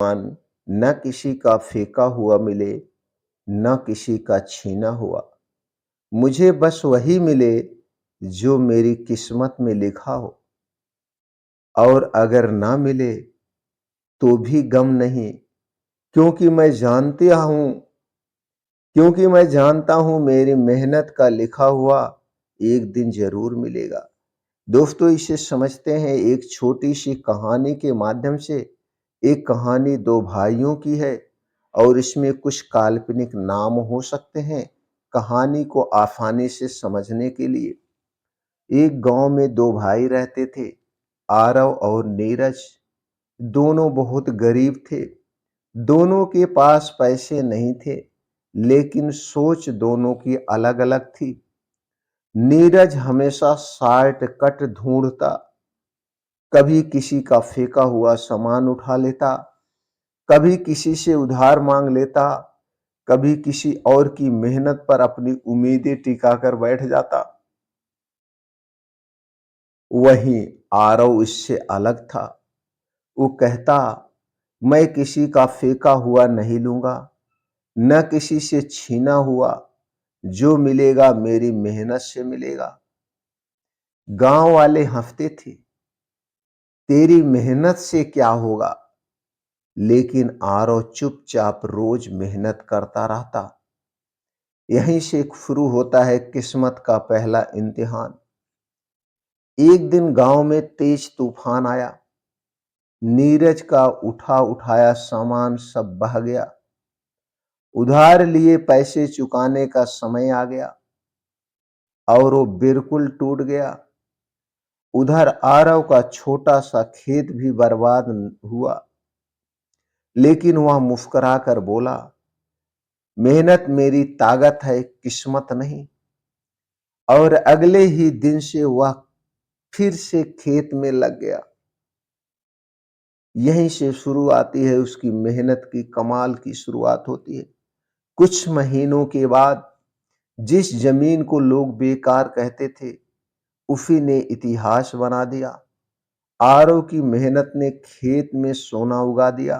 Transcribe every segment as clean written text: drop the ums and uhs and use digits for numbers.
मान न किसी का फेंका हुआ मिले, न किसी का छीना हुआ। मुझे बस वही मिले जो मेरी किस्मत में लिखा हो। और अगर ना मिले तो भी गम नहीं, क्योंकि मैं जानता हूं मेरी मेहनत का लिखा हुआ एक दिन जरूर मिलेगा। दोस्तों, इसे समझते हैं एक छोटी सी कहानी के माध्यम से। एक कहानी दो भाइयों की है और इसमें कुछ काल्पनिक नाम हो सकते हैं कहानी को आसानी से समझने के लिए। एक गांव में दो भाई रहते थे, आरव और नीरज। दोनों बहुत गरीब थे। दोनों के पास पैसे नहीं थे, लेकिन सोच दोनों की अलग अलग थी। नीरज हमेशा शॉर्टकट ढूंढता, कभी किसी का फेंका हुआ सामान उठा लेता, कभी किसी से उधार मांग लेता, कभी किसी और की मेहनत पर अपनी उम्मीदें टिकाकर बैठ जाता। वहीं आरव इससे अलग था। वो कहता, मैं किसी का फेंका हुआ नहीं लूंगा, न किसी से छीना हुआ। जो मिलेगा मेरी मेहनत से मिलेगा। गांव वाले हंसते थे, तेरी मेहनत से क्या होगा। लेकिन आरव चुपचाप रोज मेहनत करता रहता। यहीं से शुरू होता है किस्मत का पहला इम्तिहान। एक दिन गांव में तेज तूफान आया। नीरज का उठा उठाया सामान सब बह गया। उधार लिए पैसे चुकाने का समय आ गया और वो बिल्कुल टूट गया। उधर आरव का छोटा सा खेत भी बर्बाद हुआ, लेकिन वह मुस्कुराकर बोला, मेहनत मेरी ताकत है, किस्मत नहीं। और अगले ही दिन से वह फिर से खेत में लग गया। यहीं से शुरू आती है उसकी मेहनत की कमाल की शुरुआत होती है। कुछ महीनों के बाद जिस जमीन को लोग बेकार कहते थे, उसी ने इतिहास बना दिया। आरव की मेहनत ने खेत में सोना उगा दिया।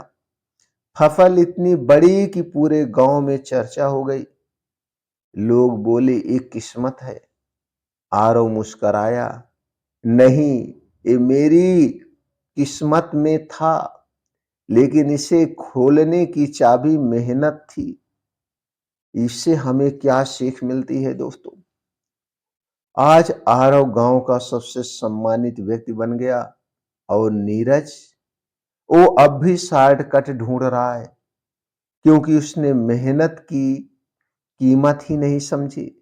फसल इतनी बड़ी कि पूरे गांव में चर्चा हो गई। लोग बोले, एक किस्मत है। आरव मुस्कराया, नहीं, ये मेरी किस्मत में था, लेकिन इसे खोलने की चाबी मेहनत थी। इससे हमें क्या सीख मिलती है दोस्तों? आज आरव गांव का सबसे सम्मानित व्यक्ति बन गया और नीरज, वो अब भी शॉर्टकट ढूंढ रहा है, क्योंकि उसने मेहनत की कीमत ही नहीं समझी।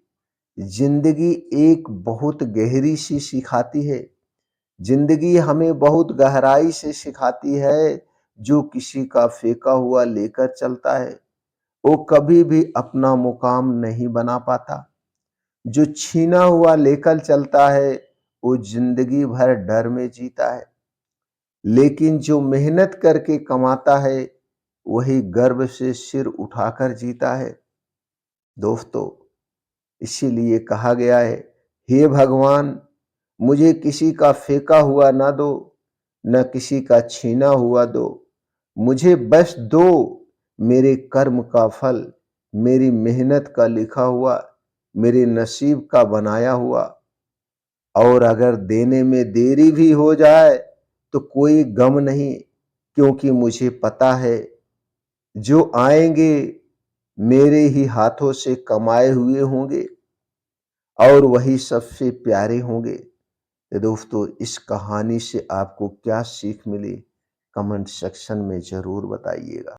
जिंदगी एक बहुत गहरी सी सिखाती है। जिंदगी हमें बहुत गहराई से सिखाती है। जो किसी का फेंका हुआ लेकर चलता है, वो कभी भी अपना मुकाम नहीं बना पाता। जो छीना हुआ लेकर चलता है, वो जिंदगी भर डर में जीता है। लेकिन जो मेहनत करके कमाता है, वही गर्व से सिर उठाकर जीता है। दोस्तों, इसीलिए कहा गया है, हे भगवान, मुझे किसी का फेंका हुआ ना दो, न किसी का छीना हुआ दो। मुझे बस दो मेरे कर्म का फल, मेरी मेहनत का लिखा हुआ, मेरे नसीब का बनाया हुआ। और अगर देने में देरी भी हो जाए तो कोई गम नहीं, क्योंकि मुझे पता है जो आएंगे मेरे ही हाथों से कमाए हुए होंगे और वही सबसे प्यारे होंगे। तो दोस्तों, इस कहानी से आपको क्या सीख मिली, कमेंट सेक्शन में जरूर बताइएगा।